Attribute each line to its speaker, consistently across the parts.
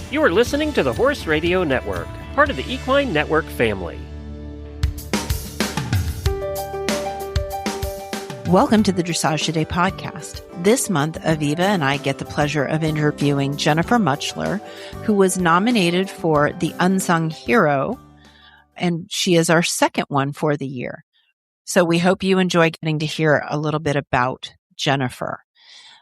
Speaker 1: You are listening to the Horse Radio Network, part of the Equine Network family.
Speaker 2: Welcome to the Dressage Today podcast. This month, Aviva and I get the pleasure of interviewing Jennifer Mutchler, who was nominated for the Unsung Hero, and she is our second one for the year. So we hope you enjoy getting to hear a little bit about Jennifer.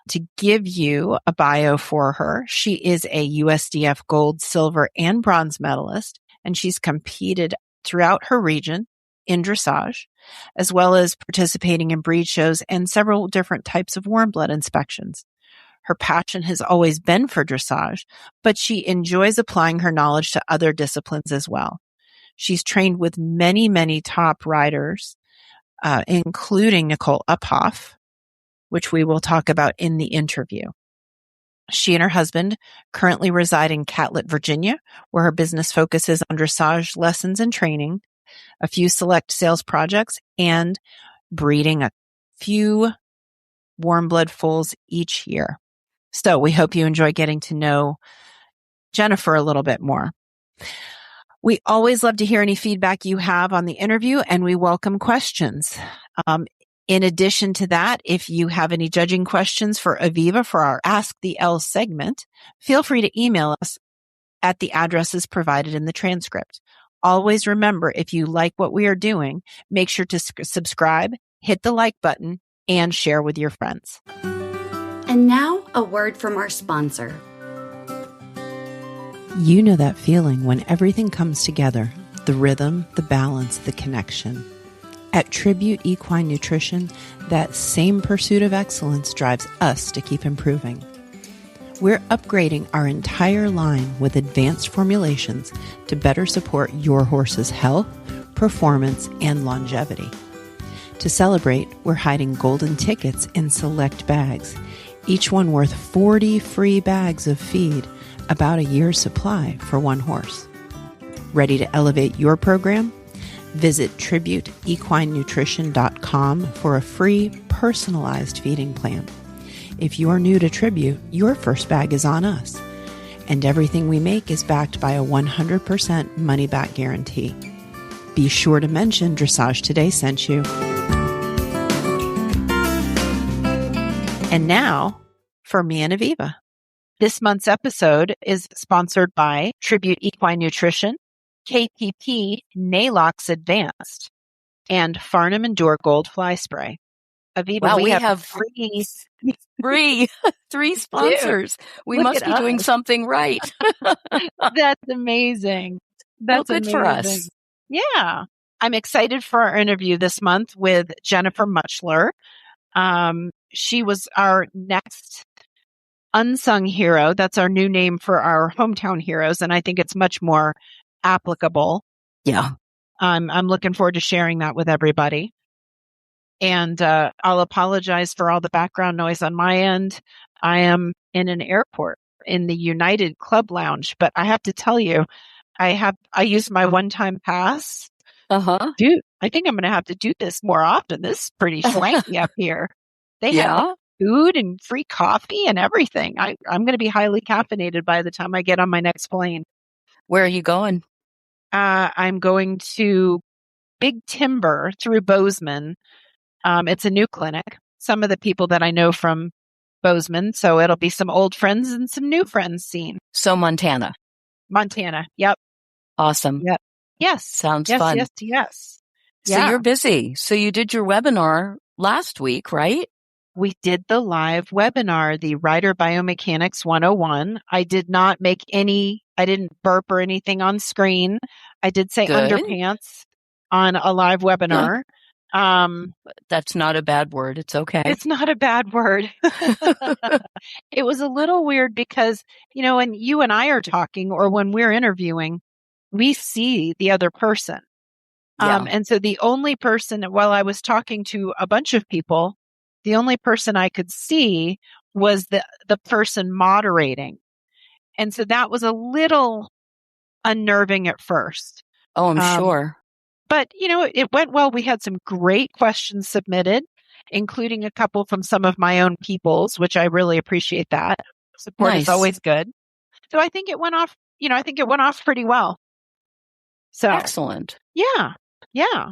Speaker 2: To give you a bio for her, she is a USDF Gold, Silver, and Bronze medalist, and she's competed throughout her region in dressage, as well as participating in breed shows and several different types of warm blood inspections. Her passion has always been for dressage, but she enjoys applying her knowledge to other disciplines as well. She's trained with many, many top riders, including Nicole Uphoff, which we will talk about in the interview. She and her husband currently reside in Catlett, Virginia, where her business focuses on dressage lessons and training, a few select sales projects, and breeding a few warm blood foals each year. So we hope you enjoy getting to know Jennifer a little bit more. We always love to hear any feedback you have on the interview, and we welcome questions. In addition to that, if you have any judging questions for Aviva for our Ask the L segment, feel free to email us at the addresses provided in the transcript. Always remember, if you like what we are doing, make sure to subscribe, hit the like button, and share with your friends.
Speaker 3: And now, a word from our sponsor.
Speaker 2: You know that feeling when everything comes together, the rhythm, the balance, the connection. At Tribute Equine Nutrition, that same pursuit of excellence drives us to keep improving. We're upgrading our entire line with advanced formulations to better support your horse's health, performance, and longevity. To celebrate, we're hiding golden tickets in select bags, each one worth 40 free bags of feed, about a year's supply for one horse. Ready to elevate your program? Visit tributeequinenutrition.com for a free, personalized feeding plan. If you're new to Tribute, your first bag is on us. And everything we make is backed by a 100% money-back guarantee. Be sure to mention Dressage Today sent you. And now, for me and Aviva. This month's episode is sponsored by Tribute Equine Nutrition, KPP Nalox Advanced, and Farnham Endure Gold Fly Spray. Aviva,
Speaker 4: wow, we have
Speaker 3: three sponsors. We must be doing something right.
Speaker 2: That's amazing. That's
Speaker 3: good for us.
Speaker 2: Yeah. I'm excited for our interview this month with Jennifer Mutchler. She was our next Unsung Hero. That's our new name for our hometown heroes, and I think it's much more applicable.
Speaker 3: Yeah.
Speaker 2: I'm looking forward to sharing that with everybody. And I'll apologize for all the background noise on my end. I am in an airport in the United Club Lounge, but I have to tell you, I used my one-time pass. Dude, I think I'm going to have to do this more often. This is pretty swanky up here. They have food and free coffee and everything. I'm going to be highly caffeinated by the time I get on my next plane.
Speaker 3: Where are you going?
Speaker 2: I'm going to Big Timber through Bozeman. It's a new clinic. Some of the people that I know from Bozeman. So it'll be some old friends and some new friends seen.
Speaker 3: So Montana.
Speaker 2: Yep.
Speaker 3: Awesome.
Speaker 2: Yep. Yes.
Speaker 3: Sounds fun.
Speaker 2: Yes.
Speaker 3: So you're busy. So you did your webinar last week, right?
Speaker 2: We did the live webinar, the Rider Biomechanics 101. I didn't burp or anything on screen. I did say underpants on a live webinar.
Speaker 3: That's not a bad word. It's okay.
Speaker 2: It's not a bad word. It was a little weird because, when you and I are talking or when we're interviewing, we see the other person. And so the only person, while I was talking to a bunch of people, the only person I could see was the person moderating. And so that was a little unnerving at first.
Speaker 3: Oh, I'm sure.
Speaker 2: But, it went well. We had some great questions submitted, including a couple from some of my own peoples, which I really appreciate that. Support is always good. So I think it went off, I think it went off pretty well. So
Speaker 3: excellent.
Speaker 2: Yeah. Yeah.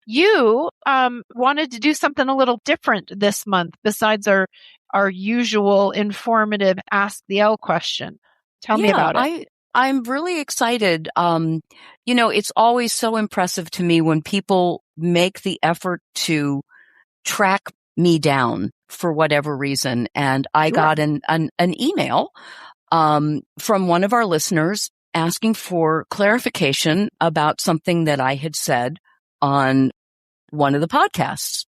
Speaker 2: You wanted to do something a little different this month besides our usual informative Ask the L question. Tell me about it.
Speaker 3: I'm really excited. It's always so impressive to me when people make the effort to track me down for whatever reason. And I got an email from one of our listeners asking for clarification about something that I had said on one of the podcasts.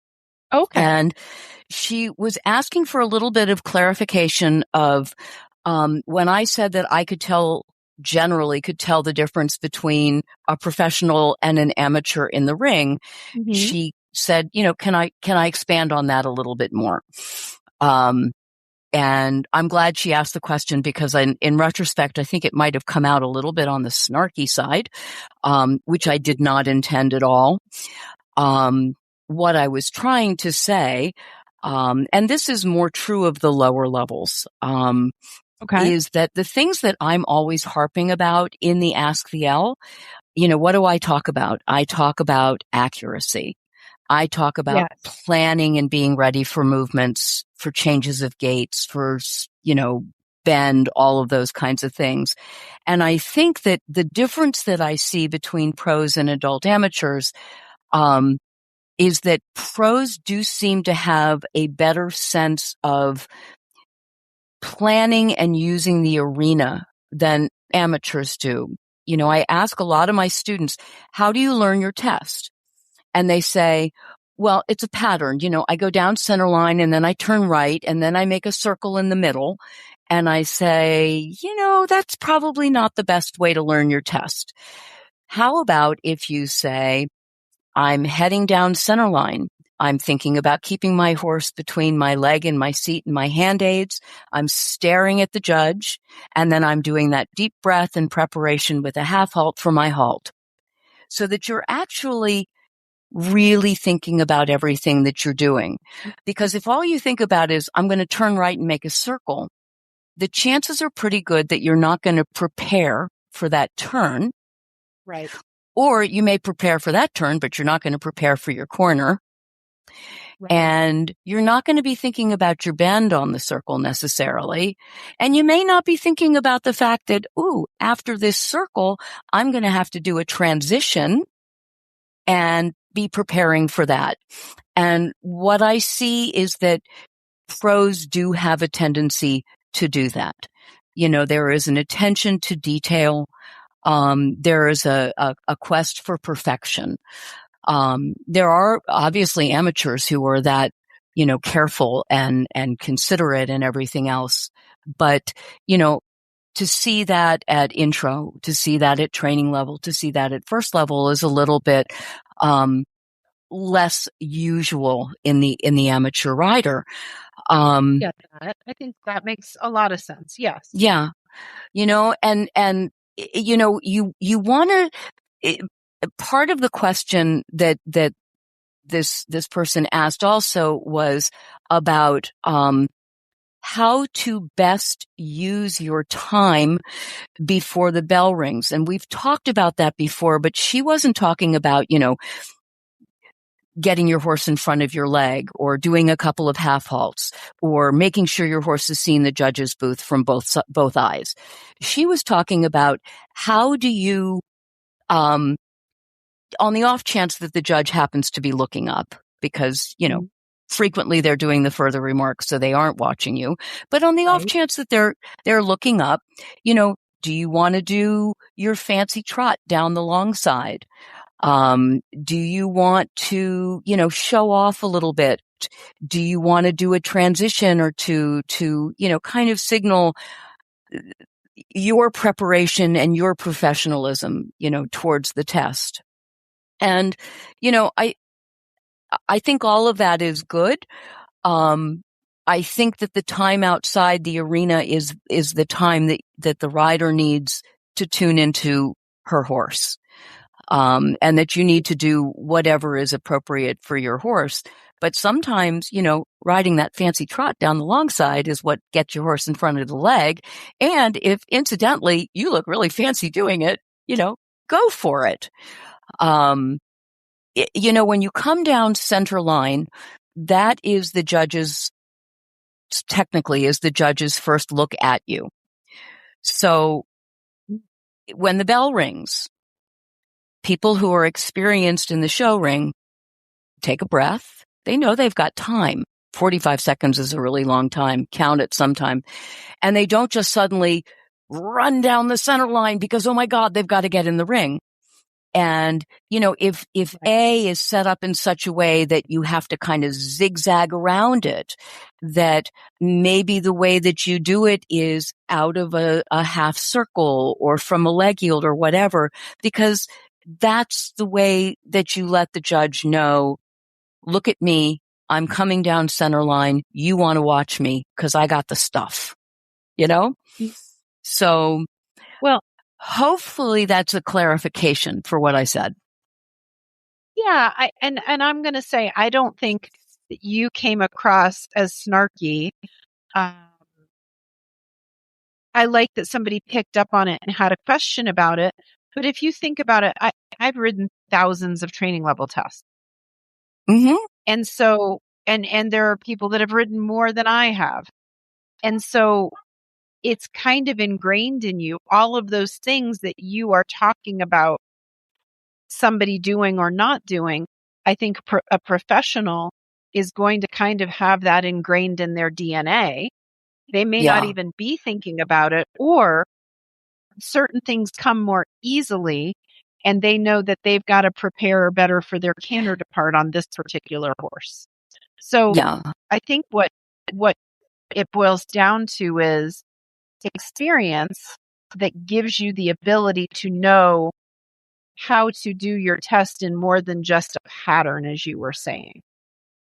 Speaker 2: Okay.
Speaker 3: And she was asking for a little bit of clarification of when I said that I generally could tell the difference between a professional and an amateur in the ring. Mm-hmm. She said, can I expand on that a little bit more? And I'm glad she asked the question because in retrospect, I think it might have come out a little bit on the snarky side, which I did not intend at all. What I was trying to say, and this is more true of the lower levels, is that the things that I'm always harping about in the Ask the L, what do I talk about? I talk about accuracy. I talk about planning and being ready for movements, for changes of gaits, for, bend, all of those kinds of things. And I think that the difference that I see between pros and adult amateurs, is that pros do seem to have a better sense of planning and using the arena than amateurs do. I ask a lot of my students, how do you learn your test? And they say, well, it's a pattern. I go down center line and then I turn right and then I make a circle in the middle. And I say, that's probably not the best way to learn your test. How about if you say, I'm heading down center line. I'm thinking about keeping my horse between my leg and my seat and my hand aids. I'm staring at the judge, and then I'm doing that deep breath in preparation with a half halt for my halt, so that you're actually really thinking about everything that you're doing. Because if all you think about is, I'm going to turn right and make a circle, the chances are pretty good that you're not going to prepare for that turn.
Speaker 2: Right.
Speaker 3: Or you may prepare for that turn, but you're not going to prepare for your corner. Right. And you're not going to be thinking about your bend on the circle necessarily. And you may not be thinking about the fact that, after this circle, I'm going to have to do a transition and be preparing for that. And what I see is that pros do have a tendency to do that. There is an attention to detail. There is a quest for perfection. There are obviously amateurs who are that, careful and considerate and everything else. But, to see that at intro, to see that at training level, to see that at first level is a little bit, less usual in the amateur rider.
Speaker 2: I think that makes a lot of sense. Yes.
Speaker 3: Yeah. And you want to, part of the question that this person asked also was about, how to best use your time before the bell rings. And we've talked about that before, but she wasn't talking about, getting your horse in front of your leg or doing a couple of half halts or making sure your horse has seen the judge's booth from both eyes. She was talking about how do you, on the off chance that the judge happens to be looking up because, frequently they're doing the further remarks, so they aren't watching you. But on the off chance that they're looking up, do you want to do your fancy trot down the long side? Do you want to, show off a little bit? Do you want to do a transition or two to, kind of signal your preparation and your professionalism, towards the test? And, I think all of that is good. I think that the time outside the arena is the time that the rider needs to tune into her horse. And that you need to do whatever is appropriate for your horse. But sometimes, riding that fancy trot down the long side is what gets your horse in front of the leg. And if incidentally you look really fancy doing it, go for it. When you come down center line, that is technically is the judge's first look at you. So when the bell rings, people who are experienced in the show ring take a breath. They know they've got time. 45 seconds is a really long time. Count it sometime. And they don't just suddenly run down the center line because, oh my God, they've got to get in the ring. And, if A is set up in such a way that you have to kind of zigzag around it, that maybe the way that you do it is out of a half circle or from a leg yield or whatever, because that's the way that you let the judge know, look at me, I'm coming down center line, you want to watch me because I got the stuff, So,
Speaker 2: well,
Speaker 3: hopefully that's a clarification for what I said.
Speaker 2: Yeah, and I'm going to say I don't think that you came across as snarky. I like that somebody picked up on it and had a question about it. But if you think about it, I've ridden thousands of training level tests.
Speaker 3: Mm-hmm.
Speaker 2: And so, and there are people that have ridden more than I have. And so it's kind of ingrained in you, all of those things that you are talking about somebody doing or not doing. I think a professional is going to kind of have that ingrained in their DNA. They may not even be thinking about it, or certain things come more easily and they know that they've got to prepare better for their canter depart on this particular horse. So I think what it boils down to is experience that gives you the ability to know how to do your test in more than just a pattern, as you were saying.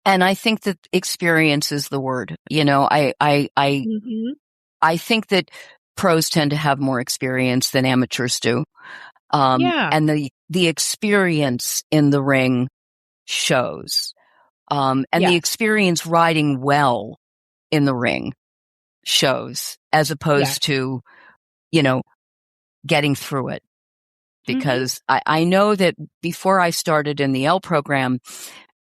Speaker 3: And I think that experience is the word. I think that pros tend to have more experience than amateurs do. And the experience in the ring shows. And the experience riding well in the ring shows, as opposed to, getting through it. Because I know that before I started in the L program,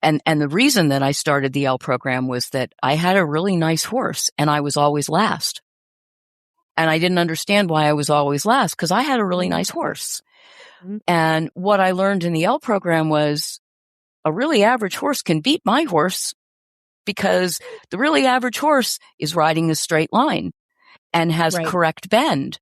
Speaker 3: and the reason that I started the L program was that I had a really nice horse and I was always last. And I didn't understand why I was always last, because I had a really nice horse. And what I learned in the L program was a really average horse can beat my horse, because the really average horse is riding a straight line and has correct bend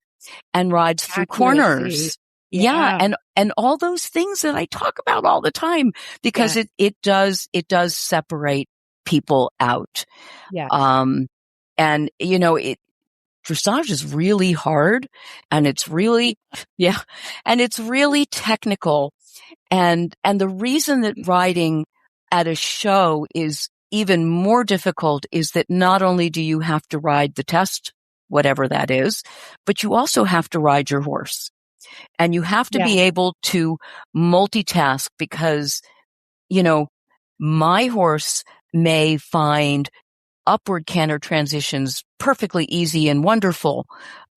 Speaker 3: and rides through corners. Yeah. And all those things that I talk about all the time, because it does separate people out.
Speaker 2: Yeah.
Speaker 3: And dressage is really hard, and it's really, and it's really technical. And the reason that riding at a show is even more difficult is that not only do you have to ride the test, whatever that is, but you also have to ride your horse. And you have to be able to multitask, because, my horse may find upward canter transitions perfectly easy and wonderful.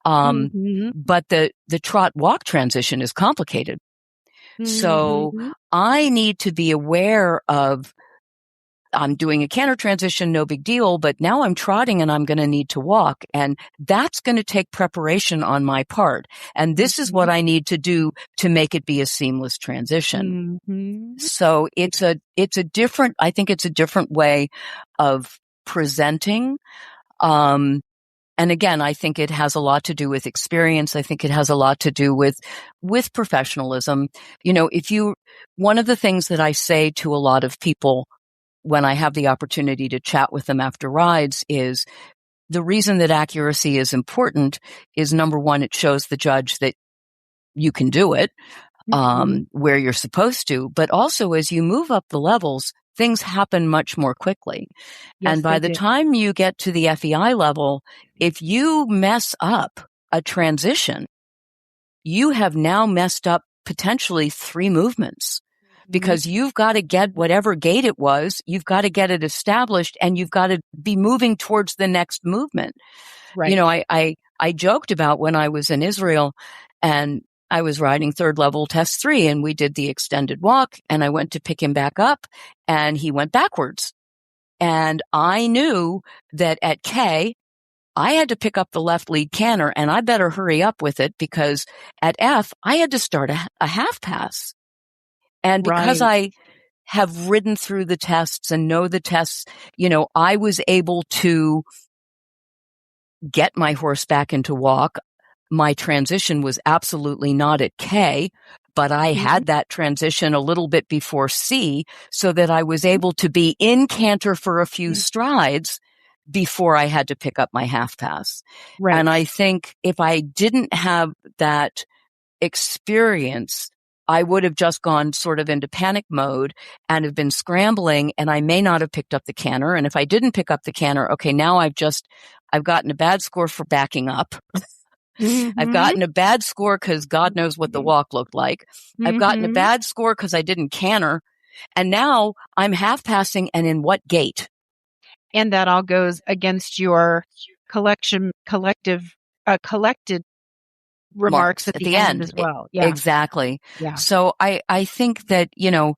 Speaker 3: But the trot walk transition is complicated. So I need to be aware of, I'm doing a canter transition, no big deal, but now I'm trotting and I'm going to need to walk. And that's going to take preparation on my part. And this is what I need to do to make it be a seamless transition. So I think it's a different way of presenting. And again, I think it has a lot to do with experience. I think it has a lot to do with professionalism. One of the things that I say to a lot of people when I have the opportunity to chat with them after rides is, the reason that accuracy is important is, number one, it shows the judge that you can do it, where you're supposed to, but also as you move up the levels, things happen much more quickly. Yes, and by the time you get to the FEI level, if you mess up a transition, you have now messed up potentially 3 movements. because you've got to get whatever gait it was, you've got to get it established, and you've got to be moving towards the next movement.
Speaker 2: Right.
Speaker 3: You know, I joked about when I was in Israel and I was riding third level test 3, and we did the extended walk, and I went to pick him back up and he went backwards. And I knew that at K, I had to pick up the left lead canter, and I better hurry up with it, because at F, I had to start a half pass. And because I have ridden through the tests and know the tests, you know, I was able to get my horse back into walk. My transition was absolutely not at K, but I had that transition a little bit before C, so that I was able to be in canter for a few strides before I had to pick up my half pass.
Speaker 2: Right.
Speaker 3: And I think if I didn't have that experience, I would have just gone sort of into panic mode and have been scrambling, and I may not have picked up the canter. And if I didn't pick up the canter, okay, now I've gotten a bad score for backing up. I've gotten a bad score because God knows what the walk looked like. I've gotten a bad score because I didn't canter. And now I'm half passing, and in what gait?
Speaker 2: And that all goes against your collected remarks at the end as well. Yeah.
Speaker 3: Exactly.
Speaker 2: Yeah.
Speaker 3: So I think that, you know,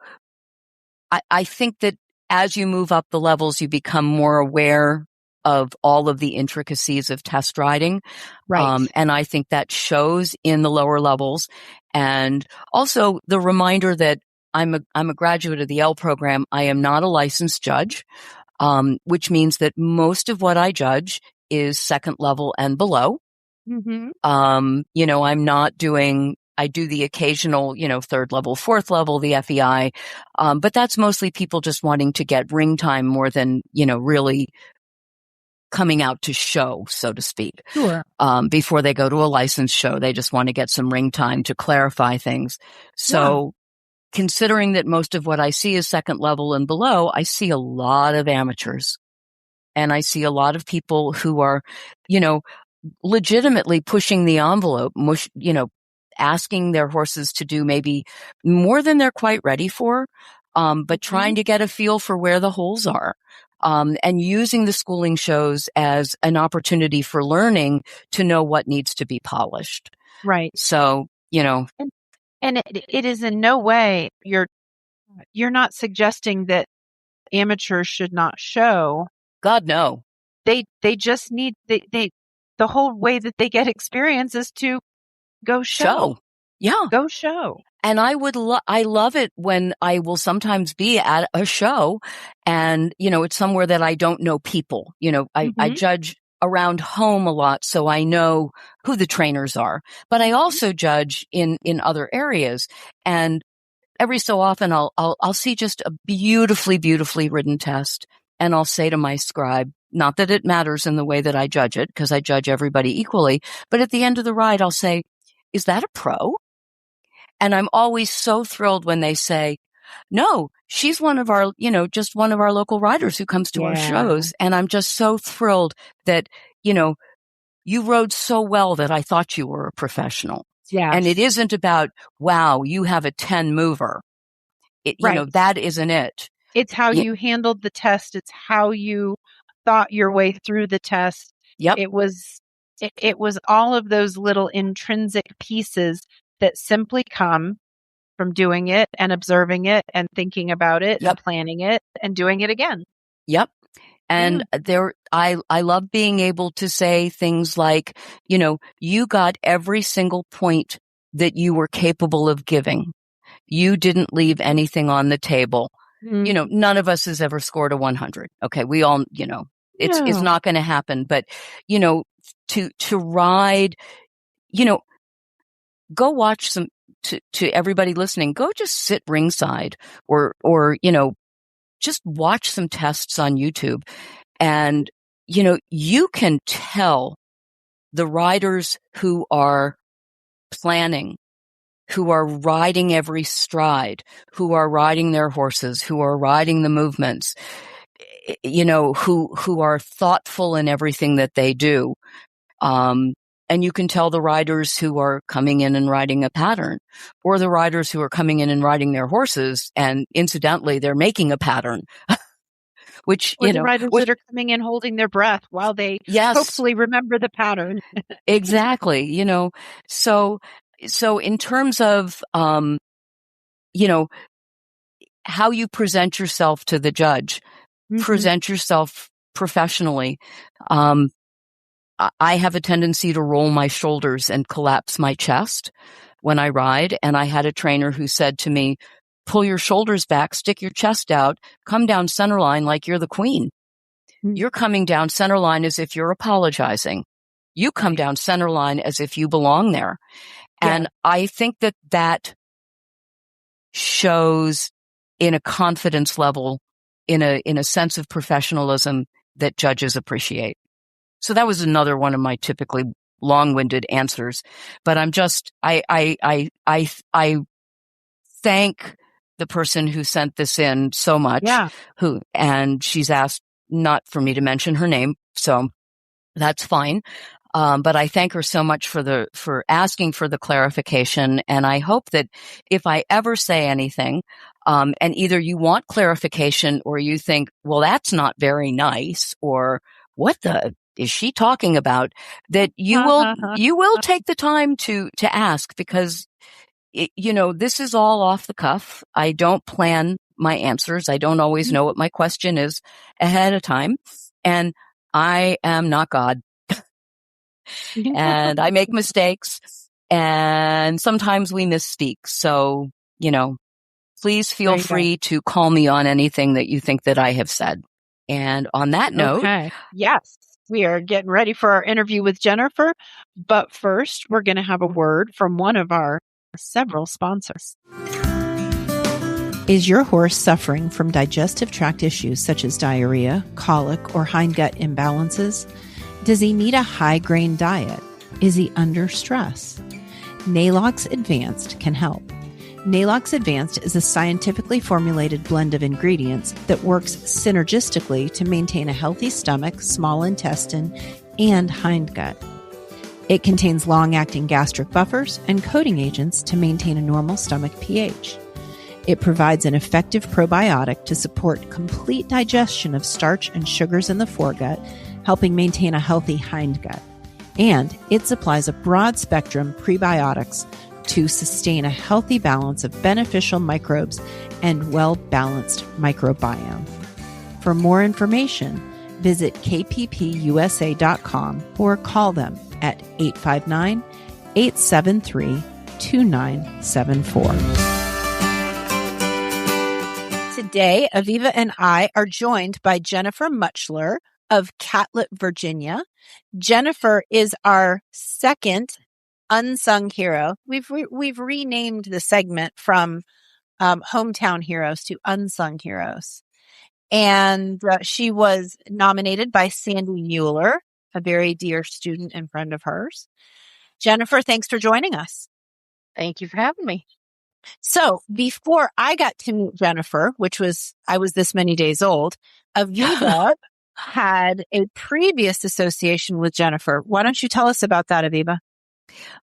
Speaker 3: I think that as you move up the levels, you become more aware of all of the intricacies of test riding.
Speaker 2: Right.
Speaker 3: And I think that shows in the lower levels. And also the reminder that I'm a graduate of the L program. I am not a licensed judge, which means that most of what I judge is second level and below. You know, I do the occasional, you know, third level, fourth level, the FEI. But that's mostly people just wanting to get ring time more than, you know, really coming out to show, so to speak.
Speaker 2: Sure.
Speaker 3: Before they go to a licensed show, they just want to get some ring time to clarify things. So considering that most of what I see is second level and below, I see a lot of amateurs, and I see a lot of people who are, you know, legitimately pushing the envelope, you know, asking their horses to do maybe more than they're quite ready for, but trying to get a feel for where the holes are, and using the schooling shows as an opportunity for learning to know what needs to be polished.
Speaker 2: Right.
Speaker 3: So, you know.
Speaker 2: And it is in no way, you're not suggesting that amateurs should not show.
Speaker 3: God, no.
Speaker 2: They just need, the whole way that they get experience is to go show.
Speaker 3: Yeah.
Speaker 2: Go show.
Speaker 3: And I love it when I will sometimes be at a show and, you know, it's somewhere that I don't know people. You know, I judge around home a lot, so I know who the trainers are, but I also judge in other areas. And every so often I'll see just a beautifully ridden test, and I'll say to my scribe, not that it matters in the way that I judge it, because I judge everybody equally, but at the end of the ride, I'll say, is that a pro? And I'm always so thrilled when they say, no, she's one of our, you know, just one of our local riders who comes to our shows. And I'm just so thrilled that, you know, you rode so well that I thought you were a professional.
Speaker 2: Yes.
Speaker 3: And it isn't about, wow, you have a 10 mover. You know, that isn't it.
Speaker 2: It's how you handled the test. It's how you thought your way through the test.
Speaker 3: Yep.
Speaker 2: It was all of those little intrinsic pieces that simply come from doing it and observing it and thinking about it and planning it and doing it again.
Speaker 3: Yep. And I love being able to say things like, you know, you got every single point that you were capable of giving. You didn't leave anything on the table. You know, none of us has ever scored a 100. Okay. We all, you know, it's not going to happen, but, you know, to ride, you know, go watch some, to everybody listening, go just sit ringside or, you know, just watch some tests on YouTube. And, you know, you can tell the riders who are planning, who are riding every stride, who are riding their horses, who are riding the movements, you know, who are thoughtful in everything that they do. And you can tell the riders who are coming in and riding a pattern, or the riders who are coming in and riding their horses, and incidentally, they're making a pattern, which,
Speaker 2: or the riders that are coming in holding their breath while they hopefully remember the pattern.
Speaker 3: Exactly. So in terms of, how you present yourself to the judge, present yourself professionally. I have a tendency to roll my shoulders and collapse my chest when I ride. And I had a trainer who said to me, pull your shoulders back, stick your chest out, come down center line like you're the queen. You're coming down center line as if you're apologizing. You come down center line as if you belong there. And I think that shows in a confidence level, in a sense of professionalism that judges appreciate. So that was another one of my typically long-winded answers, but I thank the person who sent this in so much, and she's asked not for me to mention her name, so that's fine. But I thank her so much for asking for the clarification. And I hope that if I ever say anything, and either you want clarification or you think, well, that's not very nice, or what is she talking about, that you will take the time to ask, because this is all off the cuff. I don't plan my answers. I don't always know what my question is ahead of time. And I am not God. And I make mistakes, and sometimes we misspeak. So, please feel free to call me on anything that you think that I have said. And on that note,
Speaker 2: yes, we are getting ready for our interview with Jennifer. But first, we're going to have a word from one of our several sponsors. Is your horse suffering from digestive tract issues such as diarrhea, colic, or hindgut imbalances? Does he need a high-grain diet? Is he under stress? Nalox Advanced can help. Nalox Advanced is a scientifically formulated blend of ingredients that works synergistically to maintain a healthy stomach, small intestine, and hindgut. It contains long-acting gastric buffers and coating agents to maintain a normal stomach pH. It provides an effective probiotic to support complete digestion of starch and sugars in the foregut, helping maintain a healthy hindgut. And it supplies a broad-spectrum prebiotics to sustain a healthy balance of beneficial microbes and well-balanced microbiome. For more information, visit kppusa.com or call them at 859-873-2974. Today, Aviva and I are joined by Jennifer Mutchler of Catlett, Virginia. Jennifer is our second Unsung Hero. We've renamed the segment from Hometown Heroes to Unsung Heroes. And she was nominated by Sandy Mueller, a very dear student and friend of hers. Jennifer, thanks for joining us.
Speaker 4: Thank you for having me.
Speaker 2: So before I got to meet Jennifer, I was this many days old, Aviva had a previous association with Jennifer. Why don't you tell us about that, Aviva?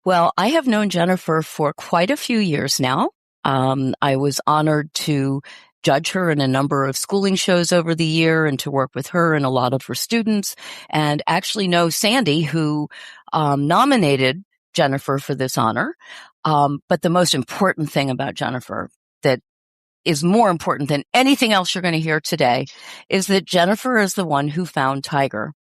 Speaker 3: Well, I have known Jennifer for quite a few years now. I was honored to judge her in a number of schooling shows over the year and to work with her and a lot of her students, and actually know Sandy, who nominated Jennifer for this honor. But the most important thing about Jennifer, that is more important than anything else you're going to hear today, is that Jennifer is the one who found Tiger.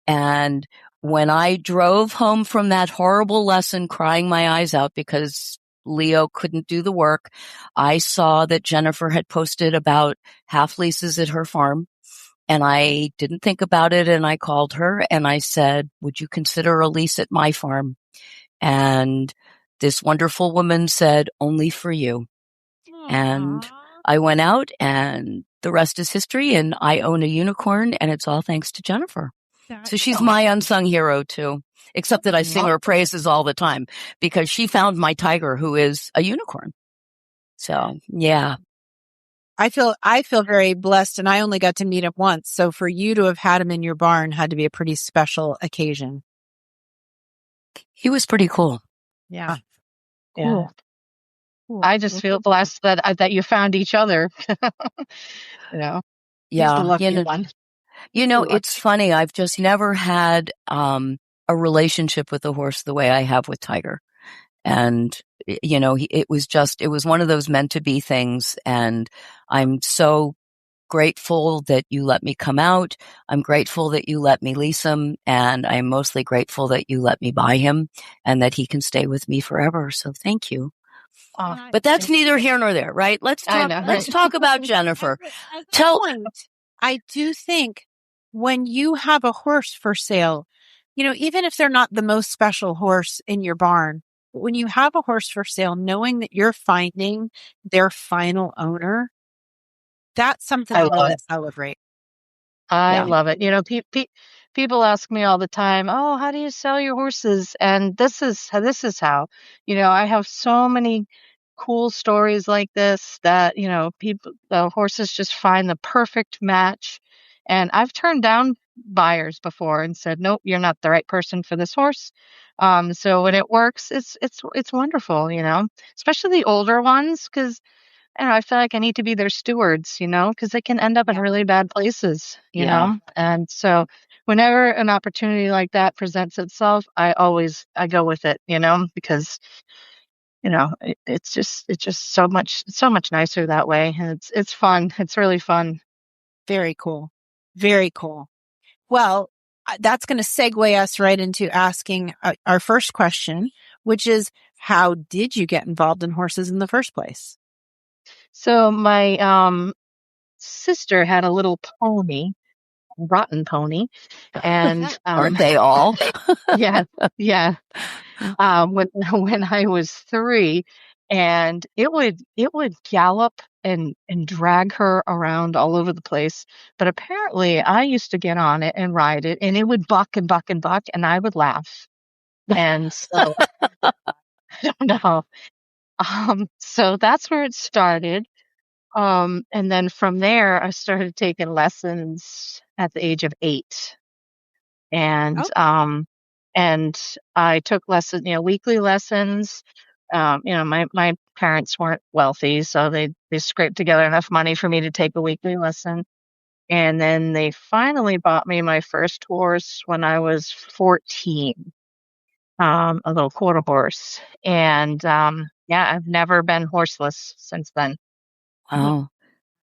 Speaker 3: And when I drove home from that horrible lesson, crying my eyes out because Leo couldn't do the work, I saw that Jennifer had posted about half leases at her farm. And I didn't think about it. And I called her and I said, would you consider a lease at my farm? And this wonderful woman said, only for you. Aww. And I went out, and the rest is history. And I own a unicorn, and it's all thanks to Jennifer. So she's my unsung hero too, except that I sing her praises all the time because she found my tiger, who is a unicorn. So yeah.
Speaker 2: I feel very blessed, and I only got to meet him once. So for you to have had him in your barn had to be a pretty special occasion.
Speaker 3: He was pretty cool.
Speaker 2: Yeah.
Speaker 4: Yeah.
Speaker 2: Cool.
Speaker 4: I just feel blessed that you found each other. You know, he's the
Speaker 3: Yeah.
Speaker 4: lucky one.
Speaker 3: It's funny. I've just never had a relationship with a horse the way I have with Tiger. And, it was one of those meant to be things. And I'm so grateful that you let me come out. I'm grateful that you let me lease him. And I'm mostly grateful that you let me buy him and that he can stay with me forever. So thank you. But that's neither here nor there, right? Let's talk about Jennifer.
Speaker 2: I do think when you have a horse for sale, even if they're not the most special horse in your barn, but when you have a horse for sale, knowing that you're finding their final owner, that's something
Speaker 4: I
Speaker 2: to
Speaker 4: love
Speaker 2: really
Speaker 4: it.
Speaker 2: celebrate.
Speaker 4: I love it. People ask me all the time, "Oh, how do you sell your horses?" And this is how. I have so many cool stories like this that, the horses just find the perfect match. And I've turned down buyers before and said, "Nope, you're not the right person for this horse." So when it works, it's wonderful, especially the older ones, because I don't know, I feel like I need to be their stewards, because they can end up in really bad places,
Speaker 3: Yeah.
Speaker 4: And so whenever an opportunity like that presents itself, I go with it, because it's just so much nicer that way, and it's fun. It's really fun.
Speaker 2: Very cool. Very cool. Well, that's going to segue us right into asking our first question, which is, how did you get involved in horses in the first place?
Speaker 4: So my sister had a little pony, a rotten pony, and
Speaker 3: Aren't they all?
Speaker 4: yeah, yeah. When I was 3, and it would gallop and drag her around all over the place. But apparently, I used to get on it and ride it, and it would buck and buck and buck, and I would laugh. And so I don't know. So that's where it started. And then from there, I started taking lessons at the age of 8. And and I took weekly lessons. My parents weren't wealthy, so they scraped together enough money for me to take a weekly lesson. And then they finally bought me my first horse when I was 14, a little quarter horse. And I've never been horseless since then.
Speaker 3: Wow.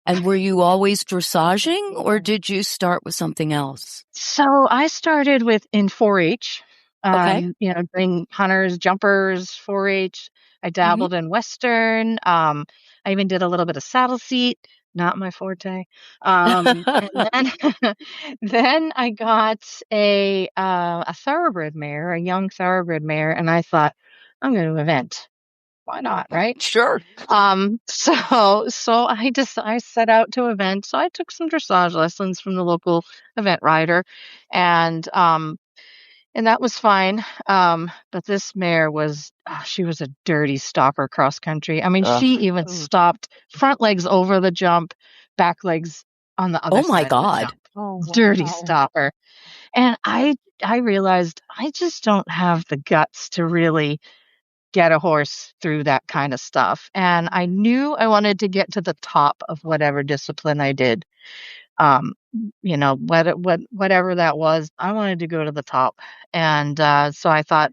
Speaker 3: And were you always dressaging, or did you start with something else?
Speaker 4: So I started in 4-H,
Speaker 3: Okay.
Speaker 4: doing hunters, jumpers, 4-H. I dabbled in Western. I even did a little bit of saddle seat, not my forte. And then, then I got a thoroughbred mare, a young thoroughbred mare, and I thought, I'm going to event. Why not, right?
Speaker 3: Sure.
Speaker 4: So I set out to event. So I took some dressage lessons from the local event rider, and that was fine. But this mare she was a dirty stopper cross country. I mean, she even stopped front legs over the jump, back legs on the other
Speaker 3: Oh my
Speaker 4: side of the
Speaker 3: God.
Speaker 4: jump. Oh, wow. Dirty stopper. And I realized I just don't have the guts to really get a horse through that kind of stuff. And I knew I wanted to get to the top of whatever discipline I did. Whatever that was, I wanted to go to the top. And so I thought,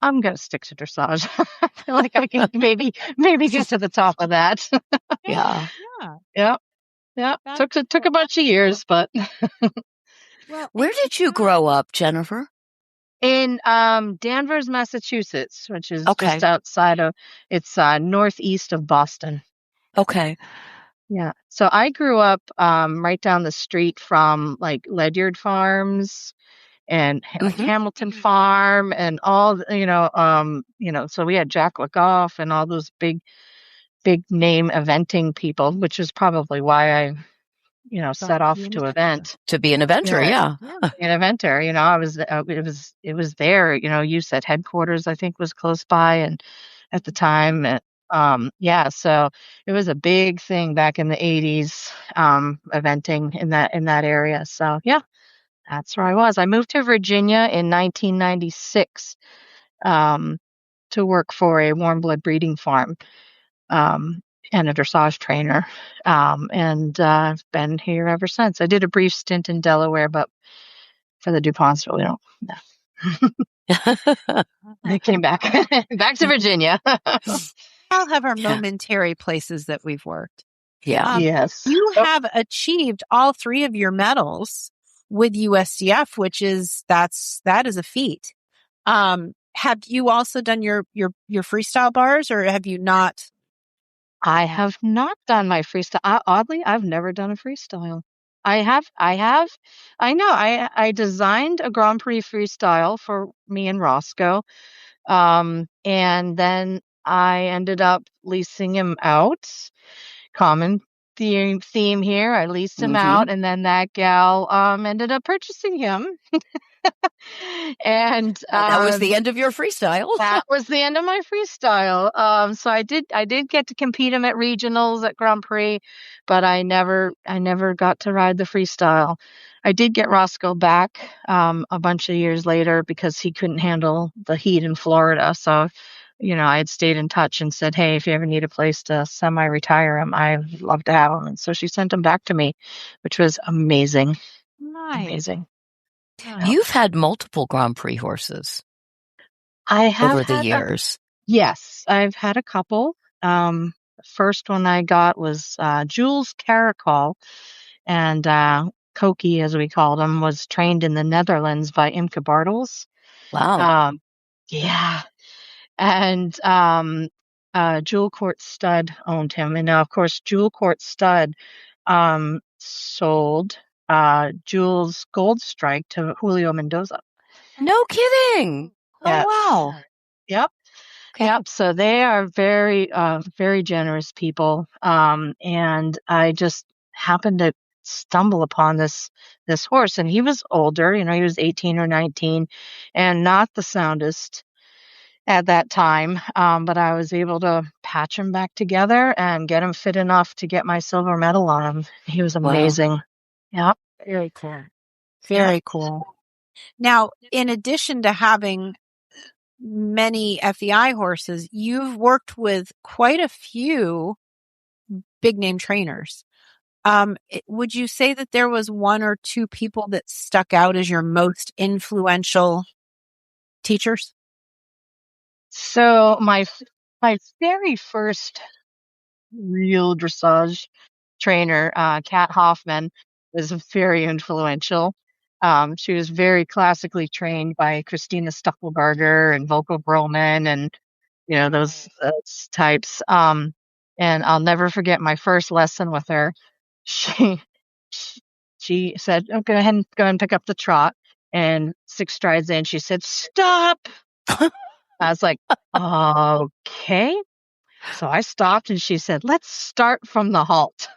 Speaker 4: I'm going to stick to dressage. I feel like I can maybe get to the top of that.
Speaker 3: Yeah.
Speaker 4: Yeah. Yeah. Took a bunch of years, but
Speaker 2: Well,
Speaker 3: where did you grow up, Jennifer?
Speaker 4: In Danvers, Massachusetts, which is
Speaker 3: Okay.
Speaker 4: just outside of, it's northeast of Boston.
Speaker 3: Okay.
Speaker 4: Yeah. So I grew up right down the street from like Ledyard Farms and like Hamilton Farm and all, so we had Jack LaGoff and all those big name eventing people, which is probably why I, set off to event.
Speaker 3: To be an eventer, yeah.
Speaker 4: An eventer, I was, it was there, you said headquarters, I think was close by. And at the time, so it was a big thing back in the 80s, eventing in that area. So yeah, that's where I was. I moved to Virginia in 1996. to work for a warm blood breeding farm, and a dressage trainer. And I've been here ever since. I did a brief stint in Delaware, but for the DuPonts, we don't. No. I came back to Virginia.
Speaker 2: I'll have our momentary places that we've worked.
Speaker 3: Yeah.
Speaker 4: Yes.
Speaker 2: You have achieved all 3 of your medals with USDF, which is that is a feat. Have you also done your freestyle bars, or have you not?
Speaker 4: I have not done my freestyle. Oddly, I've never done a freestyle. I designed a Grand Prix freestyle for me and Roscoe. And then I ended up leasing him out. Common theme here. I leased him out, and then that gal ended up purchasing him. And
Speaker 3: that was the end of your freestyle.
Speaker 4: That was the end of my freestyle. So I did get to compete him at regionals at Grand Prix, but I never got to ride the freestyle. I did get Roscoe back a bunch of years later because he couldn't handle the heat in Florida. So, I had stayed in touch and said, hey, if you ever need a place to semi-retire him, I'd love to have him. And so she sent him back to me, which was amazing.
Speaker 2: Nice.
Speaker 4: Amazing.
Speaker 3: You've had multiple Grand Prix horses.
Speaker 4: I have
Speaker 3: over the years.
Speaker 4: Yes, I've had a couple. The first one I got was Jules Caracol, and Koki, as we called him, was trained in the Netherlands by Imke Bartels.
Speaker 3: Wow.
Speaker 4: Yeah. And Jewel Court Stud owned him. And now, of course, Jewel Court Stud sold Jules Gold Strike to Julio Mendoza.
Speaker 3: No kidding.
Speaker 4: Yes.
Speaker 3: Oh, wow.
Speaker 4: Yep.
Speaker 3: Okay.
Speaker 4: Yep. So they are very, very generous people. And I just happened to stumble upon this horse, and he was older, he was 18 or 19 and not the soundest at that time. But I was able to patch him back together and get him fit enough to get my silver medal on him. He was amazing.
Speaker 3: Wow.
Speaker 4: Yep.
Speaker 2: Very cool. Very cool. Now, in addition to having many FEI horses, you've worked with quite a few big name trainers. Would you say that there was 1 or 2 people that stuck out as your most influential teachers?
Speaker 4: So my very first real dressage trainer, Kat Hoffman, was very influential. She was very classically trained by Christina Stuckelberger and Volko Broman and, those types. And I'll never forget my first lesson with her. She said, "Oh, go ahead and pick up the trot." And 6 strides in, she said, "Stop." I was like, okay. So I stopped, and she said, "Let's start from the halt."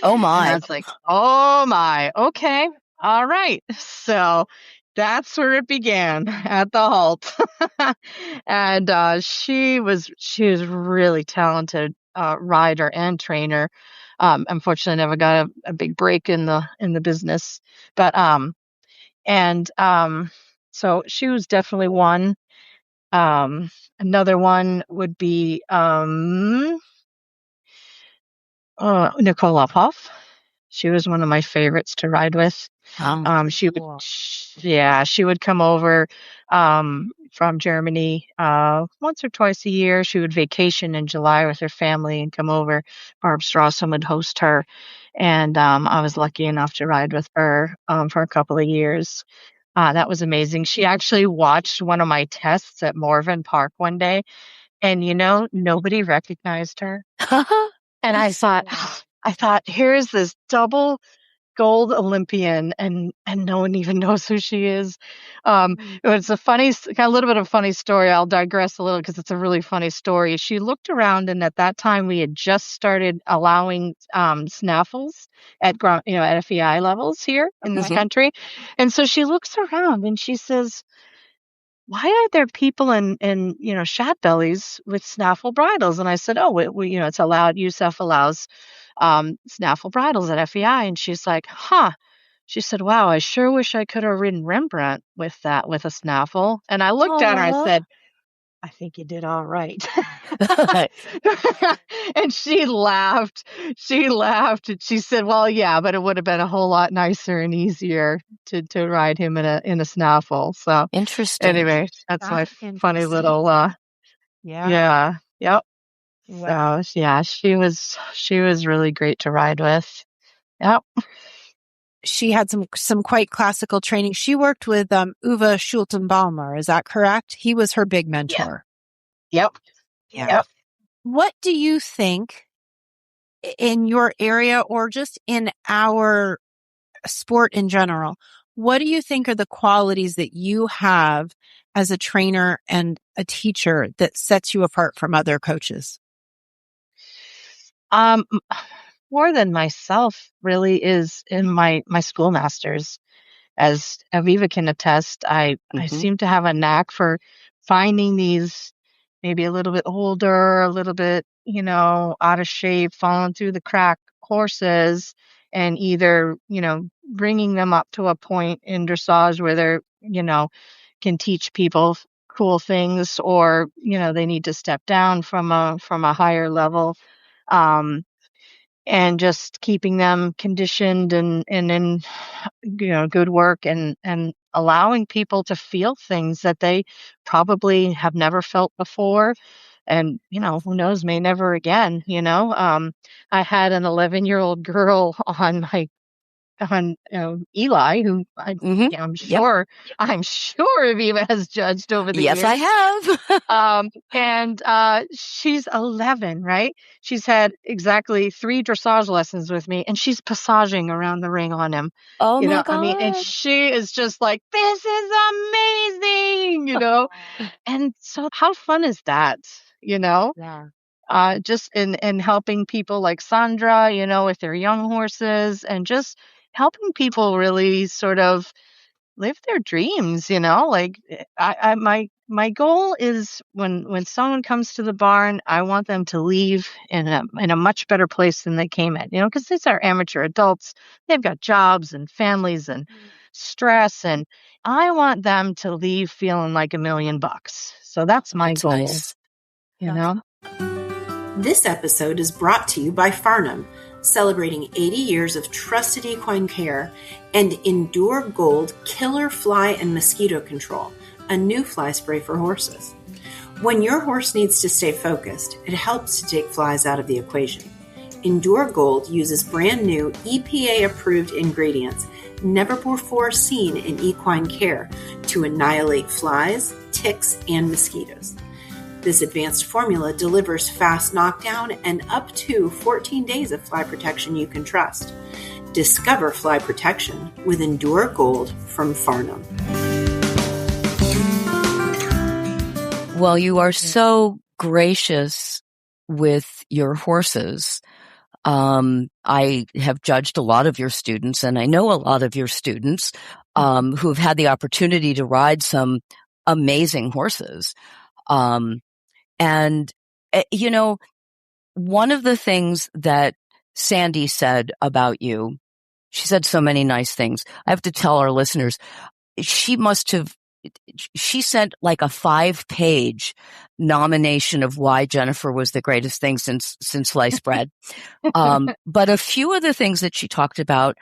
Speaker 3: Oh, my.
Speaker 4: And I was like, oh, my. Okay. All right. So that's where it began, at the halt. And she was really talented rider and trainer. Unfortunately, never got a big break in the business. But so she was definitely one. Another one would be Nicole Uphoff. She was one of my favorites to ride with. She would come over from Germany once or twice a year. She would vacation in July with her family and come over. Barb Strawson would host her, and I was lucky enough to ride with her for a couple of years. That was amazing. She actually watched one of my tests at Morven Park one day, and nobody recognized her. And I thought, here's this double gold Olympian, and no one even knows who she is. It's a little bit of a funny story. I'll digress a little because it's a really funny story. She looked around, and at that time we had just started allowing snaffles at at FEI levels here in this country. And so she looks around and she says, "Why are there people in shad bellies with snaffle bridles?" And I said, "Oh, it's allowed. USF allows snaffle bridles at FEI." And she's like, "Huh, she said, "Wow, I sure wish I could have ridden Rembrandt with a snaffle." And I looked at her and I said, "I think you did all right." And she laughed. She laughed and she said, "Well, yeah, but it would have been a whole lot nicer and easier to ride him in a snaffle." So
Speaker 3: Interesting.
Speaker 4: anyway, that's my funny little yeah. Yep.
Speaker 2: Wow.
Speaker 4: So yeah, she was really great to ride with. Yep.
Speaker 2: She had some quite classical training. She worked with Uwe Schultenbaumer, is that correct? He was her big mentor.
Speaker 4: Yep.
Speaker 2: Yeah.
Speaker 4: Yep.
Speaker 2: What do you think in your area or just in our sport in general, what do you think are the qualities that you have as a trainer and a teacher that sets you apart from other coaches?
Speaker 4: More than myself really is in my schoolmasters. As Aviva can attest, I seem to have a knack for finding these maybe a little bit older, a little bit, out of shape, falling through the crack horses, and either, bringing them up to a point in dressage where they're, can teach people cool things, or, they need to step down from a higher level. And just keeping them conditioned and in, good work, and allowing people to feel things that they probably have never felt before. And, who knows, may never again, I had an 11-year-old girl on Eli, who I'm sure Aviva has judged over the years.
Speaker 3: Yes, I
Speaker 4: have. And she's 11, right? She's had exactly 3 dressage lessons with me, and she's passaging around the ring on him.
Speaker 3: Oh my God.
Speaker 4: I mean, and she is just like, "This is amazing," And so how fun is that,
Speaker 2: Yeah.
Speaker 4: just in helping people like Sandra, with their young horses, and just helping people really sort of live their dreams, like my goal is when someone comes to the barn, I want them to leave in a much better place than they came in, because these are amateur adults. They've got jobs and families and stress, and I want them to leave feeling like $1 million. So that's my goal.
Speaker 3: Nice.
Speaker 2: This episode is brought to you by Farnham, celebrating 80 years of trusted equine care, and Endure Gold Killer Fly and Mosquito Control, a new fly spray for horses. When your horse needs to stay focused, it helps to take flies out of the equation. Endure Gold uses brand new EPA-approved ingredients never before seen in equine care to annihilate flies, ticks, and mosquitoes. This advanced formula delivers fast knockdown and up to 14 days of fly protection you can trust. Discover fly protection with Endure Gold from Farnham.
Speaker 3: Well, you are so gracious with your horses. I have judged a lot of your students, and I know a lot of your students who have had the opportunity to ride some amazing horses. And, one of the things that Sandy said about you, she said so many nice things. I have to tell our listeners, she sent like a 5-page nomination of why Jennifer was the greatest thing since sliced bread. But a few of the things that she talked about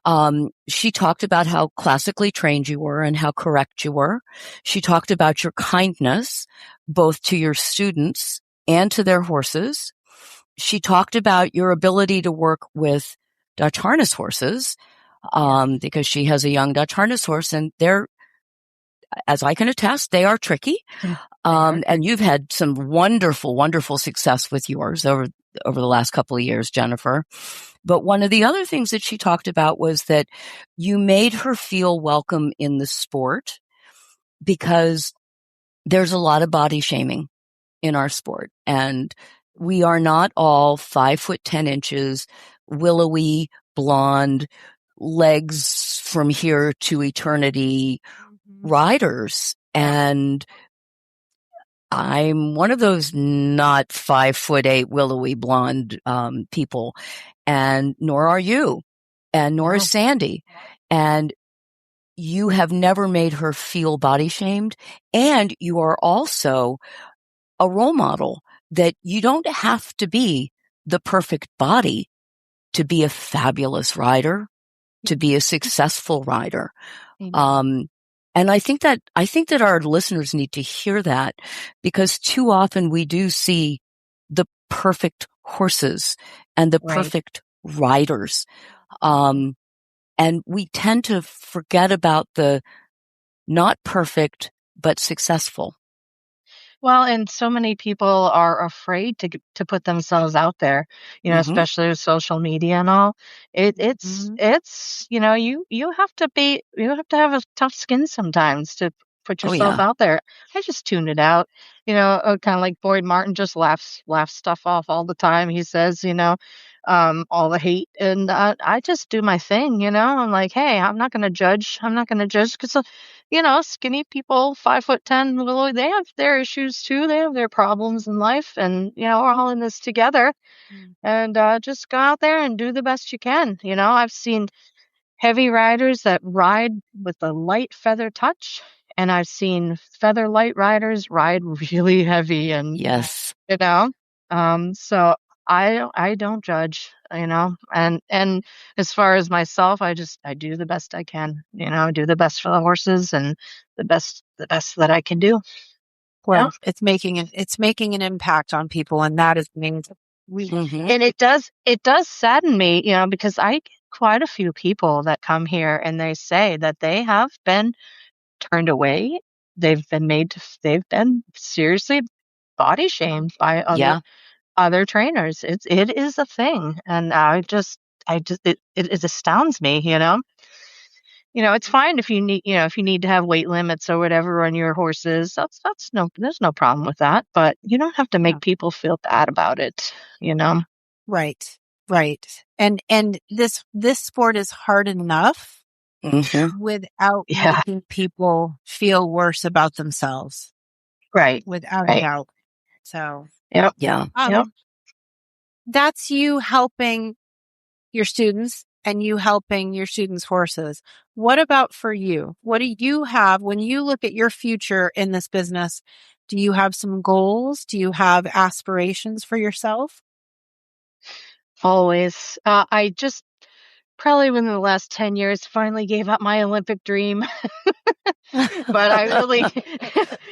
Speaker 3: how classically trained you were and how correct you were. She talked about your kindness, both to your students and to their horses. She talked about your ability to work with Dutch harness horses, because she has a young Dutch harness horse, and they're, as I can attest, they are tricky. And you've had some wonderful, wonderful success with yours over the last couple of years, Jennifer. But one of the other things that she talked about was that you made her feel welcome in the sport, because there's a lot of body shaming in our sport, and we are not all 5'10", willowy, blonde, legs from here to eternity riders. And I'm one of those not 5'8" willowy blonde people, and nor are you, and nor is Sandy. and you have never made her feel body shamed. And you are also a role model that you don't have to be the perfect body to be a fabulous rider, to be a successful rider. And I think that our listeners need to hear that, because too often we do see the perfect horses and the perfect riders. And we tend to forget about the not perfect, but successful.
Speaker 4: Well, and so many people are afraid to put themselves out there, especially with social media and all. It's you have to have a tough skin sometimes to put yourself out there. I just tune it out, kind of like Boyd Martin just laughs stuff off all the time. He says, all the hate, and I just do my thing. I'm like, hey, I'm not going to judge. I'm not going to judge because skinny people, 5'10", well, they have their issues too. They have their problems in life, and we're all in this together. And just go out there and do the best you can. I've seen heavy riders that ride with a light feather touch, and I've seen feather light riders ride really heavy. And
Speaker 3: yes,
Speaker 4: so I don't judge, and as far as myself, I do the best I can, do the best for the horses and the best that I can do.
Speaker 2: Well, it's making an impact on people, and that is amazing.
Speaker 4: And it does sadden me, because I get quite a few people that come here and they say that they have been turned away. They've been seriously body shamed by other trainers. It is a thing. And it astounds me, it's fine if you need to have weight limits or whatever on your horses. There's no problem with that, but you don't have to make people feel bad about it,
Speaker 2: Right. And this sport is hard enough without making people feel worse about themselves.
Speaker 4: Right.
Speaker 2: Without a doubt. So,
Speaker 3: yeah.
Speaker 2: That's you helping your students and you helping your students' horses. What about for you? What do you have when you look at your future in this business? Do you have some goals? Do you have aspirations for yourself?
Speaker 4: Always. I just probably within the last 10 years finally gave up my Olympic dream. But I really,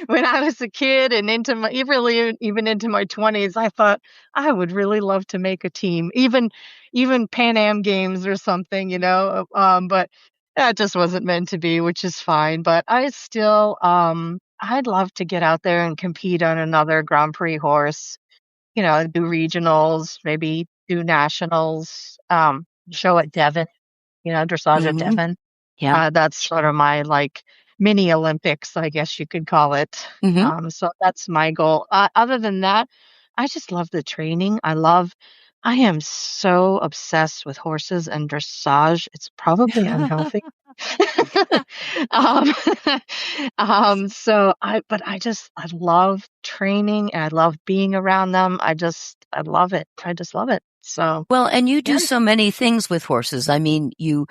Speaker 4: when I was a kid and even into my 20s, I thought I would really love to make a team, even Pan Am games or something, but that just wasn't meant to be, which is fine. But I still, I'd love to get out there and compete on another Grand Prix horse, do regionals, maybe do nationals, show at Devon, dressage at Devon.
Speaker 3: Yeah.
Speaker 4: That's sort of my mini Olympics, I guess you could call it. So that's my goal. Other than that, I just love the training. I am so obsessed with horses and dressage. It's probably unhealthy. I love training and I love being around them. I love it. I just love it. So,
Speaker 3: well, and you do so many things with horses. I mean, you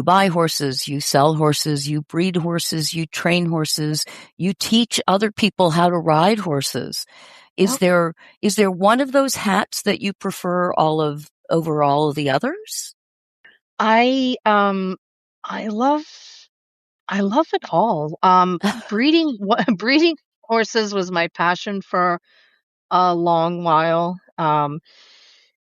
Speaker 3: buy horses, you sell horses, you breed horses, you train horses, you teach other people how to ride horses. Is there one of those hats that you prefer over all of the others?
Speaker 4: I love it all. Breeding horses was my passion for a long while.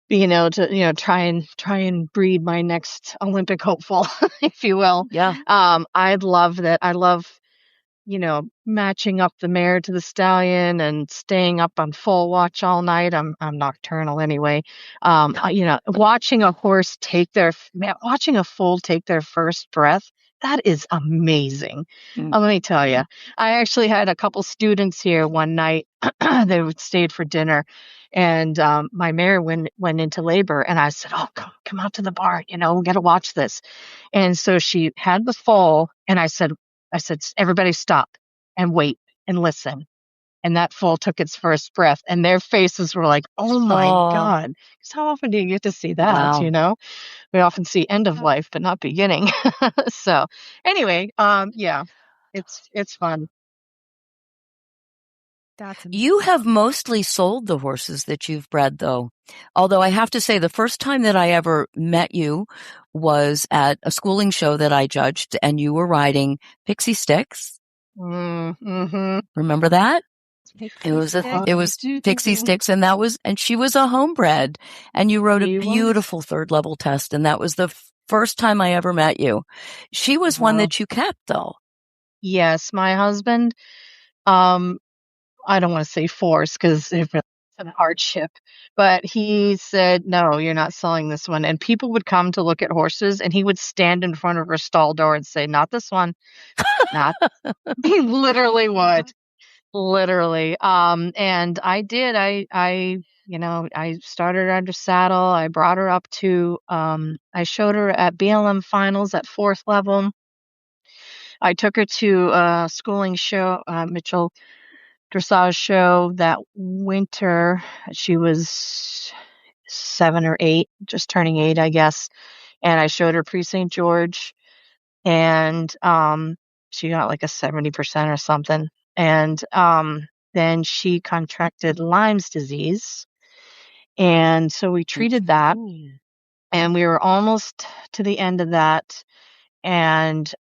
Speaker 4: Being able to, try and breed my next Olympic hopeful, if you will.
Speaker 3: Yeah.
Speaker 4: I'd love that. I love, matching up the mare to the stallion and staying up on full watch all night. I'm nocturnal anyway. Watching a horse watching a foal take their first breath. That is amazing. Let me tell you, I actually had a couple students here one night. They stayed for dinner, and my mare went into labor, and I said, "Oh, come out to the barn. We got to watch this." And so she had the foal, and I said, "Everybody stop and wait and listen." and that foal took its first breath, and their faces were like, "Oh my God." Because how often do you get to see that?
Speaker 3: Wow.
Speaker 4: You know, we often see end of life, but not beginning. So anyway, yeah, it's fun.
Speaker 2: That's
Speaker 3: You have mostly sold the horses that you've bred, though. Although I have to say, the first time that I ever met you was at a schooling show that I judged, and you were riding Pixie Sticks.
Speaker 4: Mm-hmm.
Speaker 3: Remember that?
Speaker 2: Pixie
Speaker 3: It was Pixie Sticks, and she was a homebred, and you wrote a beautiful third level test, and that was the first time I ever met you. She was one that you kept, though.
Speaker 4: Yes, my husband, I don't want to say force because it's an hardship, but he said, "No, you're not selling this one." And people would come to look at horses, and he would stand in front of her stall door and say, "Not this one, not." He literally would, literally. And I did. I started her under saddle. I brought her up to. I showed her at BLM finals at 4th level. I took her to a schooling show, Mitchell dressage show that winter. She was 7 or 8, just turning 8, I guess. And I showed her pre St. George, and she got like a 70% or something. And then she contracted Lyme's disease, and so we treated that, and we were almost to the end of that, and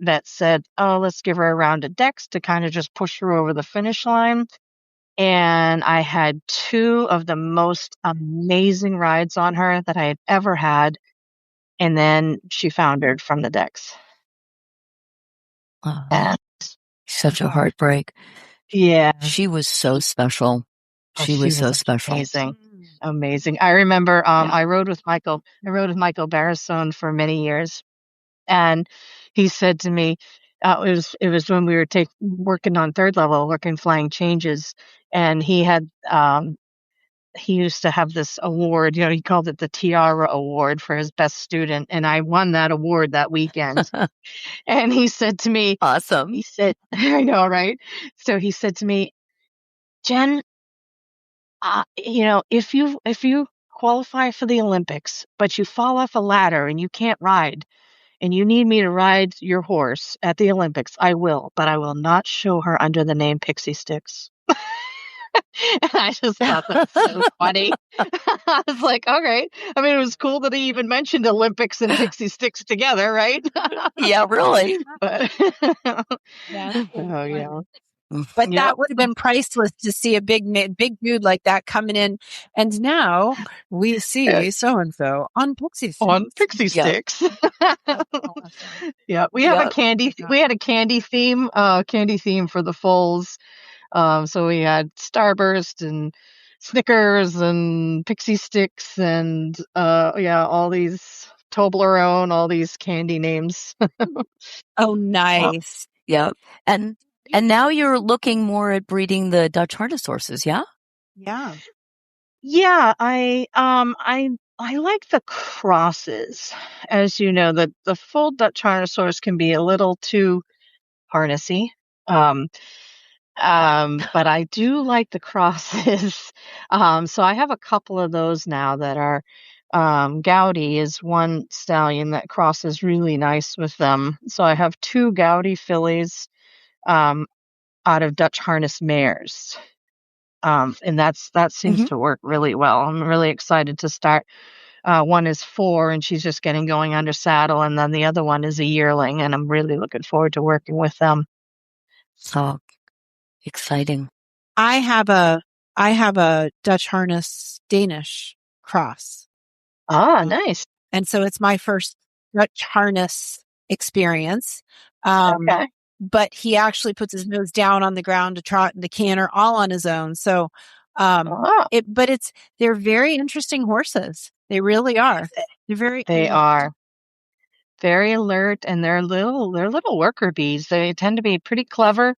Speaker 4: that said, "Oh, let's give her a round of decks to kind of just push her over the finish line." And I had 2 of the most amazing rides on her that I had ever had. And then she foundered from the decks. And
Speaker 3: Such a heartbreak.
Speaker 4: yeah.
Speaker 3: She was so special. She was so special.
Speaker 4: Amazing. Amazing. I remember I rode with Michael Barrisone for many years. And he said to me, it was when we were working on 3rd level, working flying changes, and he used to have this award, he called it the Tiara Award for his best student, and I won that award that weekend. And he said to me,
Speaker 3: awesome.
Speaker 4: He said, I know, right? So he said to me, "Jen, if you qualify for the Olympics, but you fall off a ladder and you can't ride, and you need me to ride your horse at the Olympics, I will, but I will not show her under the name Pixie Sticks." And I just thought that was so funny. I was like, all right. I mean, it was cool that he even mentioned Olympics and Pixie Sticks together, right?
Speaker 3: Yeah, really.
Speaker 4: But
Speaker 2: yeah.
Speaker 4: Oh, yeah.
Speaker 2: But that would have been priceless to see a big dude like that coming in. And now we see so-and-so on Pixie Sticks.
Speaker 4: On Pixie Sticks. Yeah, we had a candy theme for the foals. So we had Starburst and Snickers and Pixie Sticks and all these Toblerone, all these candy names.
Speaker 2: Oh, nice.
Speaker 3: Yeah. And now you're looking more at breeding the Dutch harness horses, yeah?
Speaker 2: Yeah.
Speaker 4: Yeah, I like the crosses. As you know, the full Dutch harness horse can be a little too harnessy. But I do like the crosses. So I have a couple of those now that are, Gowdy is one stallion that crosses really nice with them. So I have 2 Gowdy fillies, out of Dutch harness mares. And that seems to work really well. I'm really excited to start. One is 4 and she's just getting going under saddle. And then the other one is a yearling, and I'm really looking forward to working with them.
Speaker 3: So exciting.
Speaker 2: I have a Dutch harness Danish cross.
Speaker 4: Nice.
Speaker 2: And so it's my first Dutch harness experience.
Speaker 4: Okay.
Speaker 2: But he actually puts his nose down on the ground to trot in the canter all on his own. So, they're very interesting horses. They really are. They
Speaker 4: are very alert, and they're little worker bees. They tend to be pretty clever,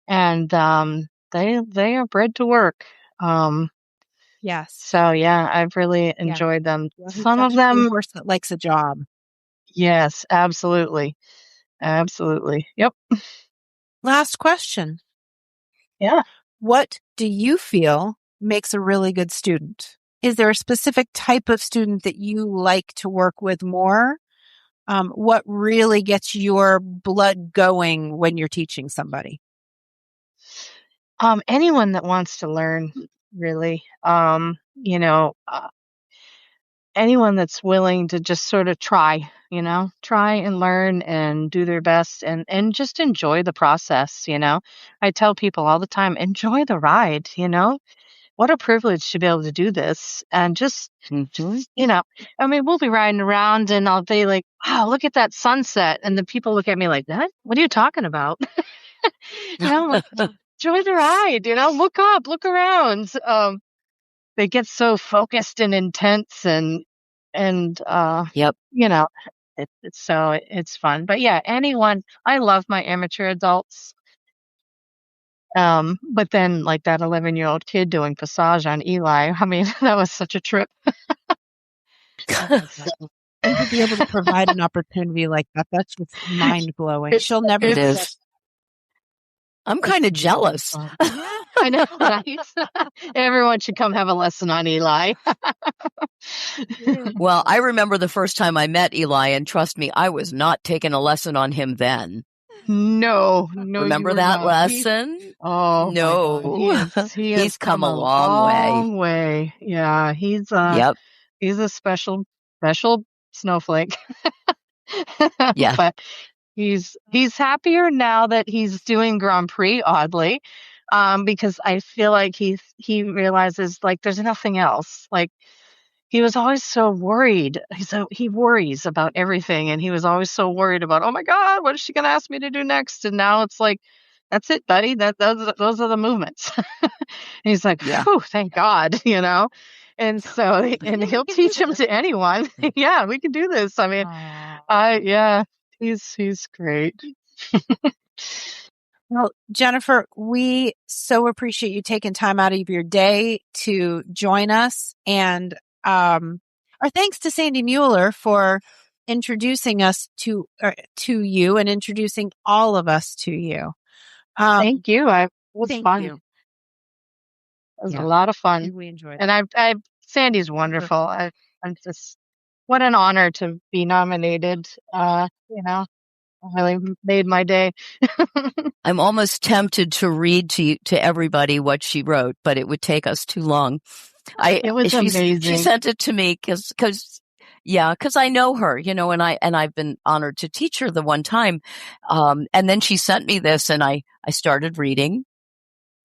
Speaker 4: and they are bred to work.
Speaker 2: Yes.
Speaker 4: So yeah, I've really enjoyed them. Some of them,
Speaker 2: horse that likes a job.
Speaker 4: Yes, absolutely. Absolutely. Yep.
Speaker 2: Last question.
Speaker 4: Yeah.
Speaker 2: What do you feel makes a really good student? Is there a specific type of student that you like to work with more? What really gets your blood going when you're teaching somebody?
Speaker 4: Anyone that wants to learn, really. Anyone that's willing to just sort of try and learn and do their best and just enjoy the process. I tell people all the time, enjoy the ride. What a privilege to be able to do this. And just, we'll be riding around and I'll be like, wow, look at that sunset. And the people look at me like, what are you talking about? Like, enjoy the ride, look up, look around. They get so focused and intense and
Speaker 3: Yep.
Speaker 4: it's fun. But yeah, anyone, I love my amateur adults. But then like that 11-year-old kid doing passage on Eli, I mean, that was such a trip.
Speaker 2: And to be able to provide an opportunity like that's just mind blowing. She'll never
Speaker 3: It
Speaker 2: do
Speaker 3: is.
Speaker 2: that.
Speaker 3: I'm kind of jealous.
Speaker 4: I know, right? Everyone should come have a lesson on Eli.
Speaker 3: Well, I remember the first time I met Eli, and trust me, I was not taking a lesson on him then.
Speaker 4: No.
Speaker 3: Remember that lesson?
Speaker 4: No.
Speaker 3: He's come a long
Speaker 4: way. Yeah, he's a special snowflake.
Speaker 3: Yeah.
Speaker 4: But he's happier now that he's doing Grand Prix, oddly. Because I feel like he realizes like there's nothing else. Like he was always so worried. He worries about everything, and he was always so worried about, oh my God, what is she going to ask me to do next? And now it's like, that's it, buddy. Those are the movements. And he's like, whew, thank God, And so, and he'll teach them to anyone. Yeah, we can do this. I mean, he's great.
Speaker 2: Well, Jennifer, we so appreciate you taking time out of your day to join us. And our thanks to Sandy Mueller for introducing us to you and introducing all of us to you.
Speaker 4: Thank you. It was fun.
Speaker 2: You.
Speaker 4: It was a lot of fun.
Speaker 2: We enjoyed it.
Speaker 4: And Sandy's wonderful. I'm just, what an honor to be nominated. Really made my day.
Speaker 3: I'm almost tempted to read to everybody what she wrote, but it would take us too long.
Speaker 4: It was amazing.
Speaker 3: She sent it to me because I know her, and I've been honored to teach her the one time. And then she sent me this, and I started reading,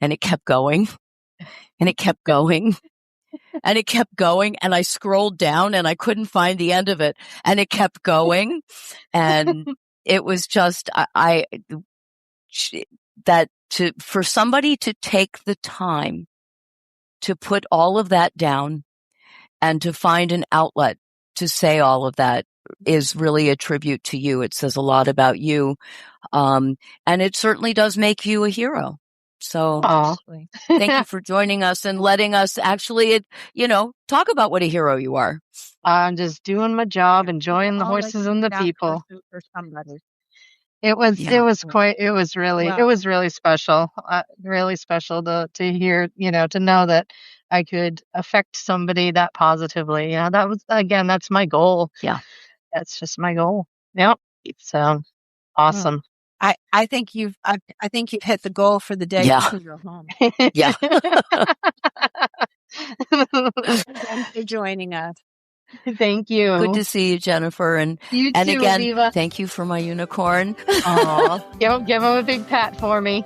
Speaker 3: and it kept going, and it kept going. And it kept going, and I scrolled down and I couldn't find the end of it, and it kept going. And it was just, for somebody to take the time to put all of that down and to find an outlet to say all of that is really a tribute to you. It says a lot about you. And it certainly does make you a hero. So thank you for joining us and letting us actually, talk about what a hero you are.
Speaker 4: I'm just doing my job, enjoying the horses and the people.
Speaker 2: For somebody.
Speaker 4: It was really special. Really special to hear, to know that I could affect somebody that positively. That's my goal.
Speaker 3: Yeah.
Speaker 4: That's just my goal. Yep. So awesome.
Speaker 2: I think you've hit the goal for the day.
Speaker 3: Yeah.
Speaker 2: You can go home.
Speaker 3: Yeah.
Speaker 2: Thanks for joining us.
Speaker 4: Thank you.
Speaker 3: Good to see you, Jennifer. And
Speaker 4: you too,
Speaker 3: again,
Speaker 4: Aviva.
Speaker 3: Thank you for my unicorn.
Speaker 4: Give him a big pat for me.